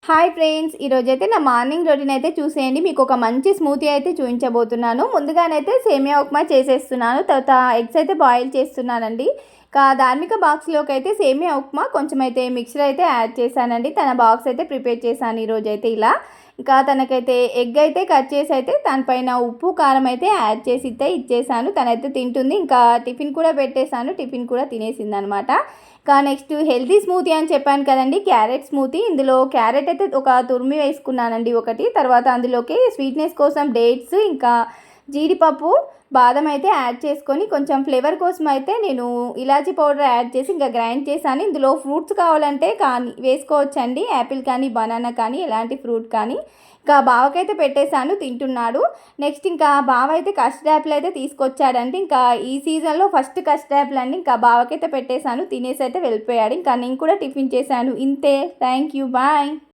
Hi friends, ఈరోజైతే నా morning routine అయితే చూసేయండి. మీకు ఒక మంచి స్మూతీ అయితే చూపించబోతున్నాను. ముందుగానైతే సేమియా ఉప్మా చేసేస్తున్నాను. తర్వాత ఎగ్స్ అయితే బాయిల్ చేస్తున్నానండి. ధార్మిక బాక్స్లోకి అయితే సేమియా ఉప్మా కొంచెం అయితే మిక్చర్ అయితే యాడ్ చేశానండి. తన బాక్స్ అయితే ప్రిపేర్ చేశాను ఈరోజైతే ఇలా. ఇంకా తనకైతే ఎగ్ అయితే కట్ చేసి అయితే దానిపైన ఉప్పు కారం అయితే యాడ్ చేసి అయితే ఇచ్చేసాను. తనైతే తింటుంది. ఇంకా టిఫిన్ కూడా పెట్టేశాను. టిఫిన్ కూడా తినేసింది అనమాట. ఇంకా నెక్స్ట్ హెల్తీ స్మూతీ అని చెప్పాను కదండి, క్యారెట్ స్మూతీ. ఇందులో క్యారెట్ అయితే ఒక తురిమి వేసుకున్నానండి ఒకటి. తర్వాత అందులోకి స్వీట్నెస్ కోసం డేట్స్, ఇంకా జీడిపప్పు, బాదం అయితే యాడ్ చేసుకొని కొంచెం ఫ్లేవర్ కోసం అయితే నేను ఇలాచీ పౌడర్ యాడ్ చేసి ఇంకా గ్రైండ్ చేశాను. ఇందులో ఫ్రూట్స్ కావాలంటే కానీ వేసుకోవచ్చండి, యాపిల్ కానీ బనానా కానీ ఎలాంటి ఫ్రూట్ కానీ. ఇంకా బావకైతే పెట్టేశాను, తింటున్నాడు. నెక్స్ట్ ఇంకా బావ అయితే కస్టర్డ్ యాపిల్ అయితే తీసుకొచ్చాడంటే ఇంకా ఈ సీజన్లో ఫస్ట్ కస్టర్డ్ యాపిల్ అండి. ఇంకా బావకైతే పెట్టేశాను, తినేసి అయితే వెళ్ళిపోయాడు. ఇంకా నేను కూడా టిఫిన్ చేశాను. ఇంతే. Thank you, bye.